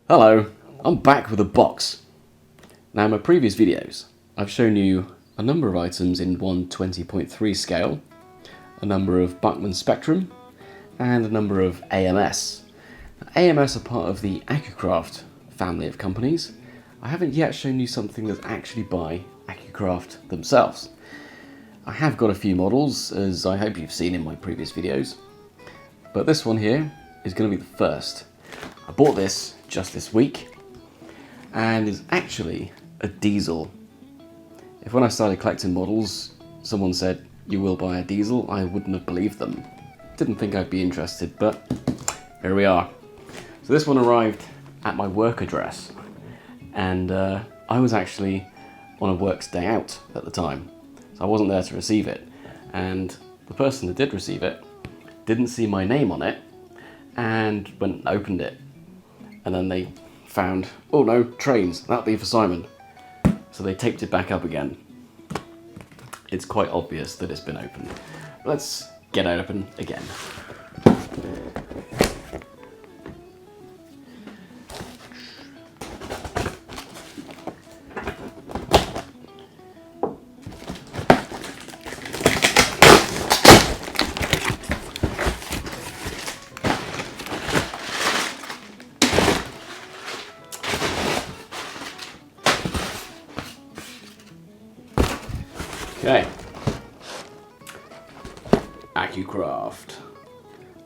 Hello, I'm back with a box. Now in my previous videos, I've shown you a number of items in 120.3 scale, a number of Bachmann Spectrum, and a number of AMS. Now, AMS are part of the Accucraft family of companies. I haven't yet shown you something that's actually by Accucraft themselves. I have got a few models, as I hope you've seen in my previous videos, but this one here is going to be the first. I bought this just this week, and is actually a diesel. If when I started collecting models, someone said, "You will buy a diesel," I wouldn't have believed them. Didn't think I'd be interested, but here we are. So this one arrived at my work address, and I was actually on a works day out at the time, so I wasn't there to receive it. And the person that did receive it didn't see my name on it, and went and opened it. And then they found, oh no, trains, that'll be for Simon. So they taped it back up again. It's quite obvious that it's been opened. Let's get it open again. Okay, Accucraft,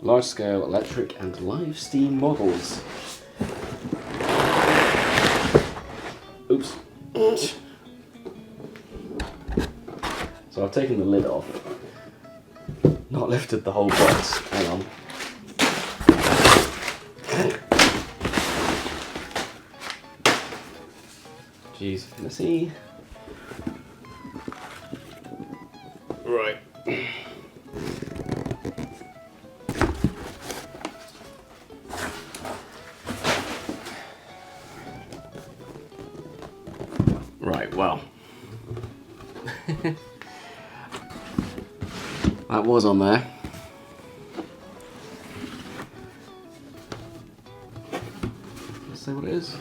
large scale electric and live steam models. Oops. So I've taken the lid off, not lifted the whole box, hang on. Jeez, messy. Right. Right, well. That was on there. Let's see what it is.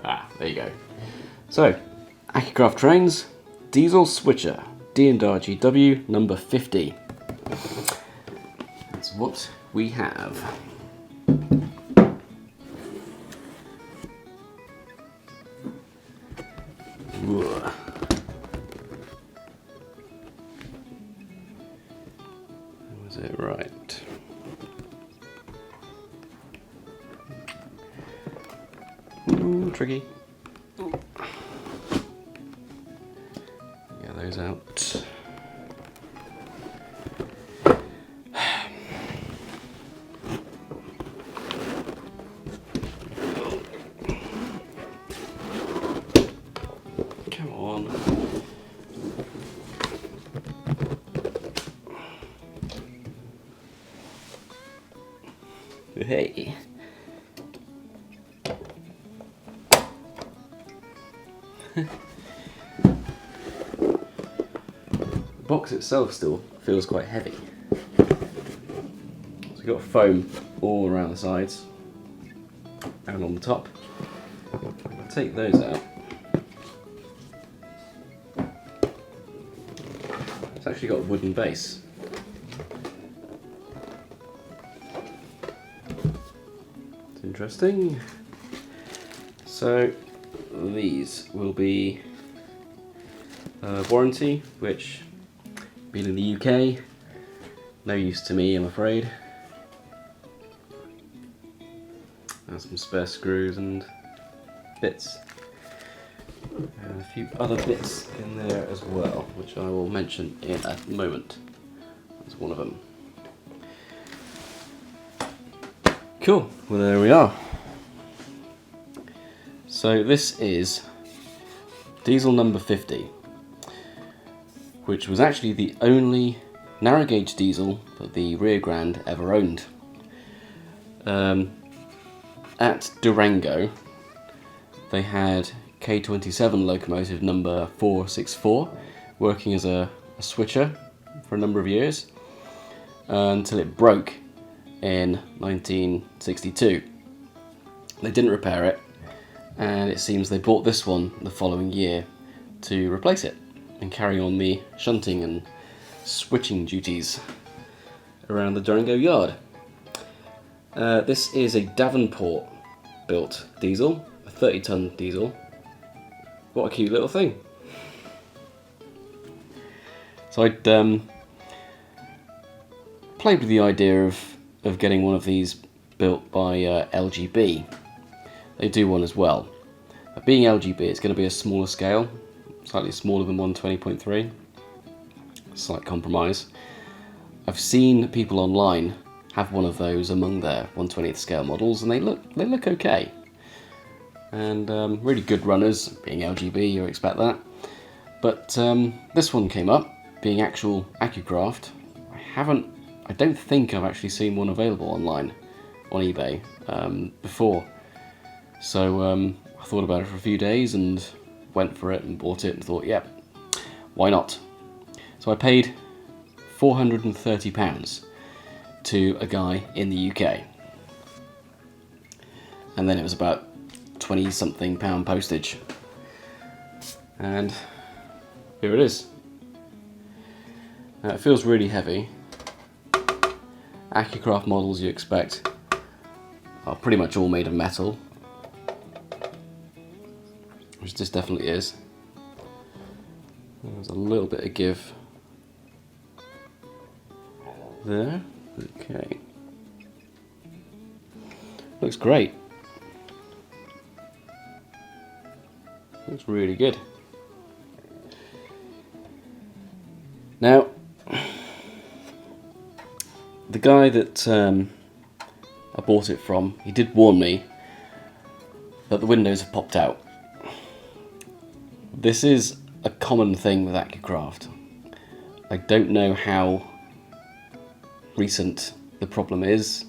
Ah, there you go. So, Accucraft trains, diesel switcher, d&rgw number 50. That's what we have. Whoa. Was it right? Ooh, tricky. Get those out. Come on. Hey. The box itself still feels quite heavy. So we've got foam all around the sides and on the top. I'll take those out. It's actually got a wooden base. It's interesting. So these will be warranty, which being in the UK, no use to me, I'm afraid. And some spare screws and bits. And a few other bits in there as well, which I will mention in a moment. That's one of them. Cool, well there we are. So this is diesel number 50, which was actually the only narrow gauge diesel that the Rio Grande ever owned. At Durango, they had K27 locomotive number 464, working as a switcher for a number of years, until it broke in 1962. They didn't repair it, and it seems they bought this one the following year to replace it and carry on the shunting and switching duties around the Durango yard. This is a Davenport built diesel, a 30-ton diesel. What a cute little thing. So I'd played with the idea of getting one of these built by LGB. They do one as well. Being LGB, it's going to be a smaller scale, slightly smaller than 120.3. Slight compromise. I've seen people online have one of those among their 1/20th scale models, and they look okay. And really good runners. Being LGB, you expect that. But this one came up, being actual Accucraft. I don't think I've actually seen one available online on eBay before. So I thought about it for a few days and went for it and bought it and thought, yep, why not? So I paid £430 to a guy in the UK. And then it was about 20-something pound postage. And here it is. Now it feels really heavy. Accucraft models you expect are pretty much all made of metal, which this definitely is. There's a little bit of give there. Okay. Looks great. Looks really good. Now, the guy that I bought it from, he did warn me that the windows have popped out. This is a common thing with Accucraft. I don't know how recent the problem is,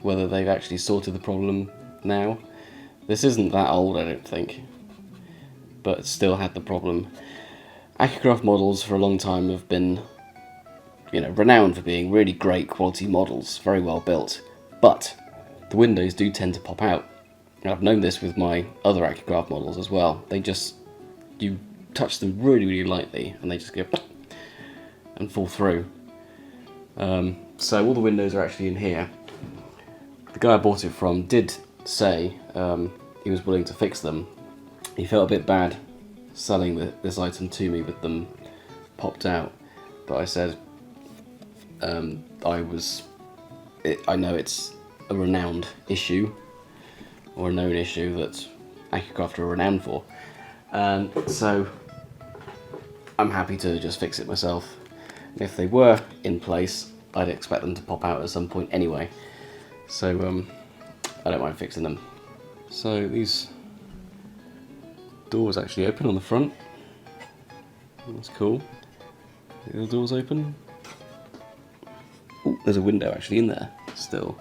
whether they've actually sorted the problem now. This isn't that old, I don't think, but it still had the problem. Accucraft models for a long time have been, renowned for being really great quality models, very well built, but the windows do tend to pop out. And I've known this with my other Accucraft models as well. You touch them really, really lightly and they just go and fall through. So all the windows are actually in here. The guy I bought it from did say he was willing to fix them. He felt a bit bad selling this item to me with them popped out, but I said I know it's a renowned issue, or a known issue that Accucraft are renowned for, and so I'm happy to just fix it myself. And if they were in place, I'd expect them to pop out at some point anyway, so I don't mind fixing them. So these doors actually open on the front. That's cool. The doors open. Ooh, there's a window actually in there still.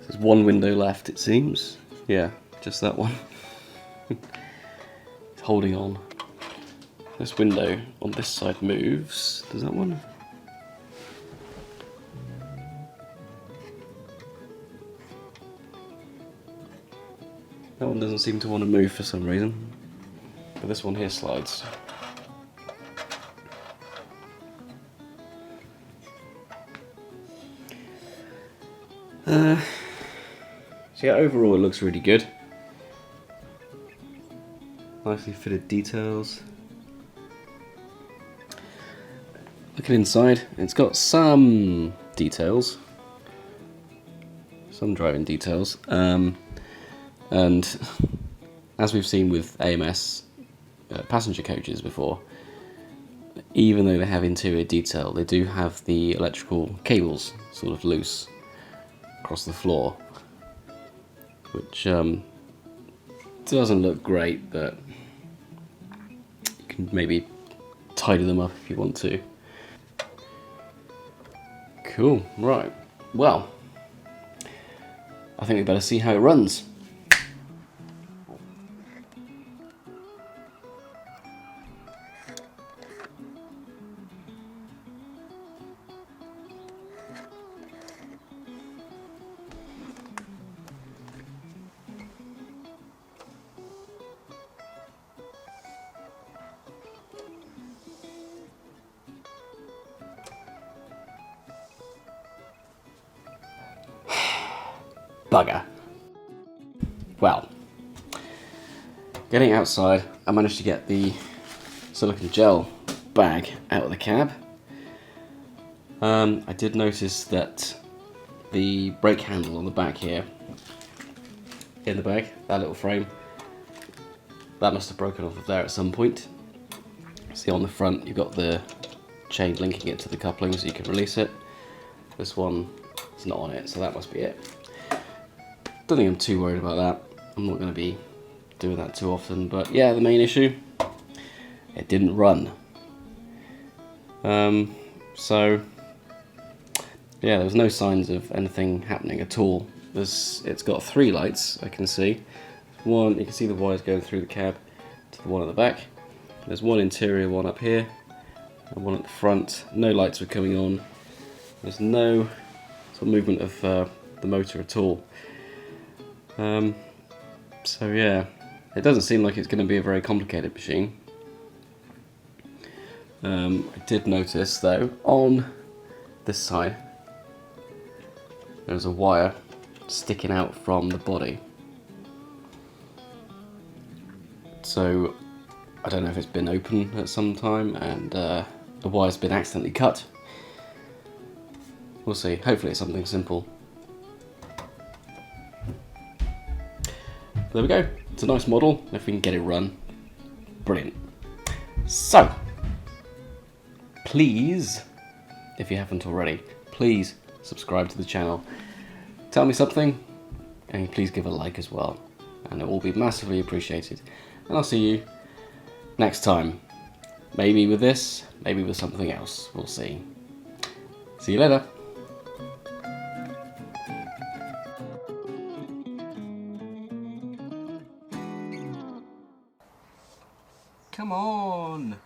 There's one window left, it seems. Yeah, just that one. It's holding on. This window on this side moves. Does that one? That one doesn't seem to want to move for some reason, but this one here slides. So yeah, overall it looks really good. Nicely fitted details. Looking inside, it's got some details, some driving details, and as we've seen with AMS passenger coaches before, even though they have interior detail, they do have the electrical cables sort of loose across the floor, which doesn't look great, but you can maybe tidy them up if you want to. Cool, right, well, I think we better see how it runs. Bugger. Well, getting outside, I managed to get the silicone gel bag out of the cab. I did notice that the brake handle on the back here, in the bag, that little frame, that must have broken off of there at some point. See, on the front you've got the chain linking it to the coupling so you can release it. This one is not on it, so that must be it. Don't think I'm too worried about that. I'm not going to be doing that too often, but yeah, the main issue, it didn't run. So yeah, there was no signs of anything happening at all. It's got 3 lights I can see. One, you can see the wires going through the cab to the one at the back. There's one interior one up here, and one at the front. No lights were coming on. There's no sort of movement of the motor at all. So yeah, it doesn't seem like it's going to be a very complicated machine. I did notice though, on this side, there's a wire sticking out from the body. So I don't know if it's been open at some time and the wire's been accidentally cut. We'll see. Hopefully it's something simple. There we go. It's a nice model. If we can get it run, brilliant. So, please, if you haven't already, please subscribe to the channel. Tell me something, and please give a like as well. And it will be massively appreciated. And I'll see you next time. Maybe with this, maybe with something else. We'll see. See you later. Come on!